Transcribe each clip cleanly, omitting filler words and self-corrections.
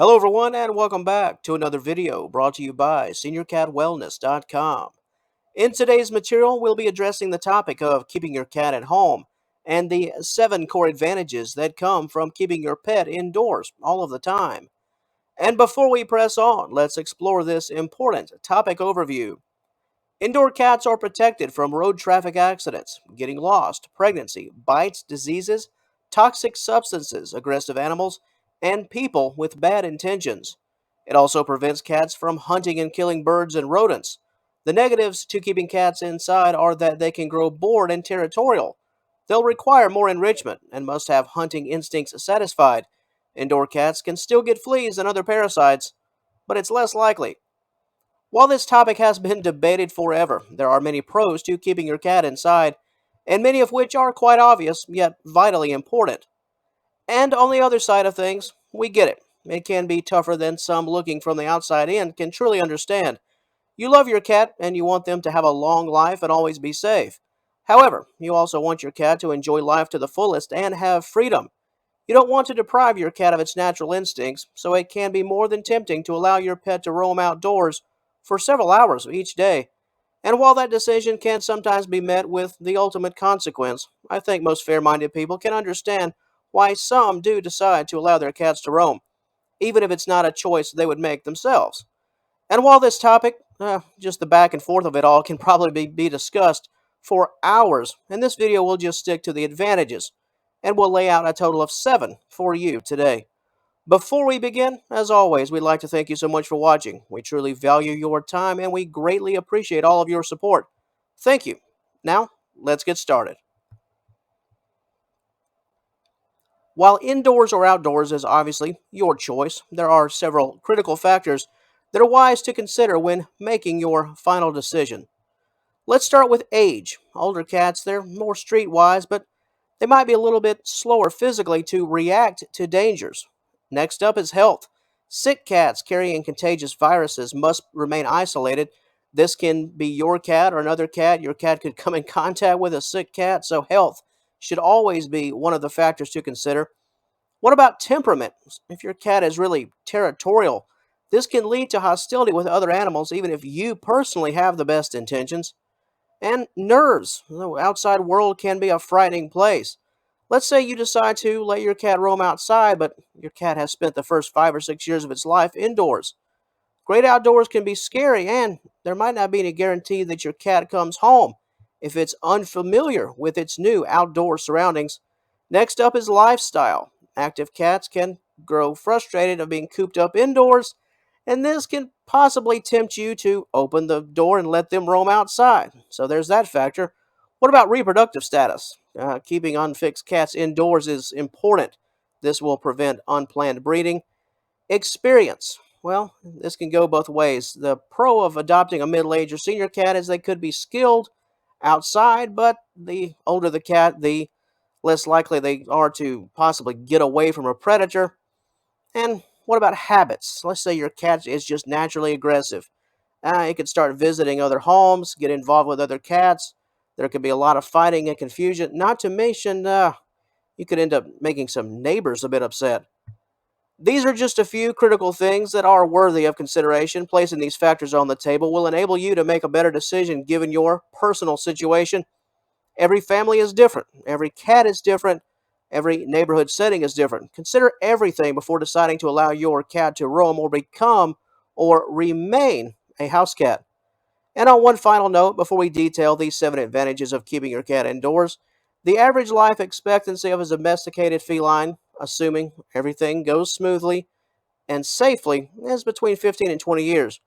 Hello, everyone, and welcome back to another video brought to you by SeniorCatWellness.com. In today's material, we'll be addressing the topic of keeping your cat at home and the 7 core advantages that come from keeping your pet indoors all of the time. And before we press on, let's explore this important topic overview. Indoor cats are protected from road traffic accidents, getting lost, pregnancy, bites, diseases, toxic substances, aggressive animals, and people with bad intentions. It also prevents cats from hunting and killing birds and rodents. The negatives to keeping cats inside are that they can grow bored and territorial. They'll require more enrichment and must have hunting instincts satisfied. Indoor cats can still get fleas and other parasites, but it's less likely. While this topic has been debated forever, there are many pros to keeping your cat inside, and many of which are quite obvious, yet vitally important. And on the other side of things, we get it. It can be tougher than some looking from the outside in can truly understand. You love your cat and you want them to have a long life and always be safe. However, you also want your cat to enjoy life to the fullest and have freedom. You don't want to deprive your cat of its natural instincts, so it can be more than tempting to allow your pet to roam outdoors for several hours each day. And while that decision can sometimes be met with the ultimate consequence, I think most fair minded people can understand why some do decide to allow their cats to roam, even if it's not a choice they would make themselves. And while this topic, just the back and forth of it all, can probably be discussed for hours, in this video we'll just stick to the advantages, and we'll lay out a total of 7 for you today. Before we begin, as always, we'd like to thank you so much for watching. We truly value your time and we greatly appreciate all of your support. Thank you. Now, let's get started. While indoors or outdoors is obviously your choice, there are several critical factors that are wise to consider when making your final decision. Let's start with age. Older cats, they're more streetwise, but they might be a little bit slower physically to react to dangers. Next up is health. Sick cats carrying contagious viruses must remain isolated. This can be your cat or another cat. Your cat could come in contact with a sick cat, so health should always be one of the factors to consider. What about temperament? If your cat is really territorial, this can lead to hostility with other animals, even if you personally have the best intentions. And nerves. The outside world can be a frightening place. Let's say you decide to let your cat roam outside, but your cat has spent the first 5 or 6 years of its life indoors. Great outdoors can be scary, and there might not be any guarantee that your cat comes home if it's unfamiliar with its new outdoor surroundings. Next up is lifestyle. Active cats can grow frustrated of being cooped up indoors, and this can possibly tempt you to open the door and let them roam outside. So there's that factor. What about reproductive status? Keeping unfixed cats indoors is important. This will prevent unplanned breeding. Experience. Well, this can go both ways. The pro of adopting a middle aged or senior cat is they could be skilled outside, but the older the cat, the less likely they are to possibly get away from a predator. And what about habits? Let's say your cat is just naturally aggressive. It could start visiting other homes, get involved with other cats. There could be a lot of fighting and confusion. Not to mention, you could end up making some neighbors a bit upset. These are just a few critical things that are worthy of consideration. Placing these factors on the table will enable you to make a better decision given your personal situation. Every family is different, every cat is different, every neighborhood setting is different. Consider everything before deciding to allow your cat to roam or become or remain a house cat. And on one final note, before we detail these 7 advantages of keeping your cat indoors, the average life expectancy of a domesticated feline, assuming everything goes smoothly and safely, is between 15 and 20 years.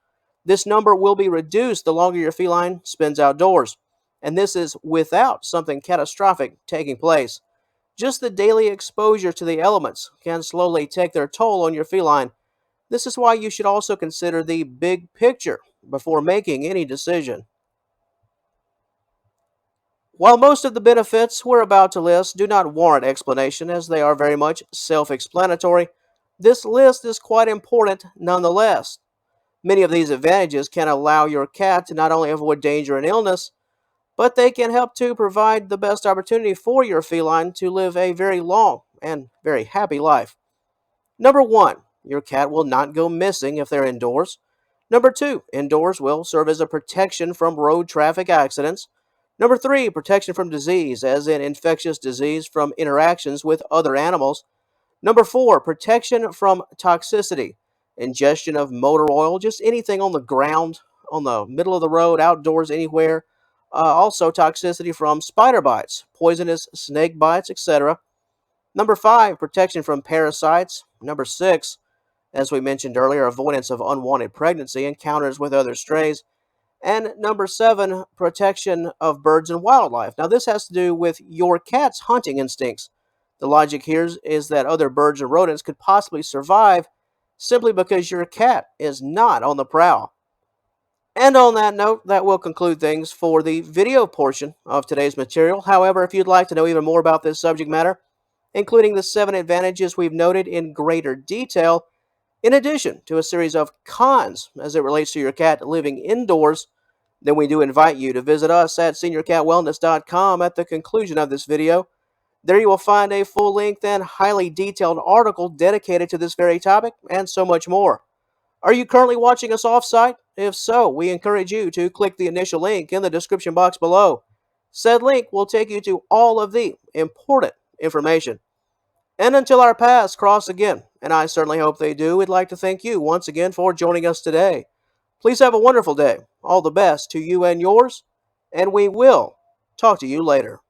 This number will be reduced the longer your feline spends outdoors, and this is without something catastrophic taking place. Just the daily exposure to the elements can slowly take their toll on your feline. This is why you should also consider the big picture before making any decision. While most of the benefits we're about to list do not warrant explanation as they are very much self explanatory, this list is quite important nonetheless. Many of these advantages can allow your cat to not only avoid danger and illness, but they can help to provide the best opportunity for your feline to live a very long and very happy life. Number 1, Your cat will not go missing if they're indoors. Number two, indoors will serve as a protection from road traffic accidents. Number three, protection from disease, as in infectious disease from interactions with other animals. Number four, protection from toxicity, ingestion of motor oil, just anything on the ground, on the middle of the road, outdoors, anywhere. Also, toxicity from spider bites, poisonous snake bites, etc. Number five, protection from parasites. Number six, as we mentioned earlier, avoidance of unwanted pregnancy, encounters with other strays. And number seven, protection of birds and wildlife. Now, this has to do with your cat's hunting instincts. The logic here is that other birds and rodents could possibly survive simply because your cat is not on the prowl. And on that note, that will conclude things for the video portion of today's material. However, if you'd like to know even more about this subject matter, including the 7 advantages we've noted in greater detail, in addition to a series of cons as it relates to your cat living indoors, then we do invite you to visit us at seniorcatwellness.com at the conclusion of this video. There you will find a full-length and highly detailed article dedicated to this very topic and so much more. Are you currently watching us off-site? If so, we encourage you to click the initial link in the description box below. Said link will take you to all of the important information. And until our paths cross again, and I certainly hope they do, we'd like to thank you once again for joining us today. Please have a wonderful day. All the best to you and yours, and we will talk to you later.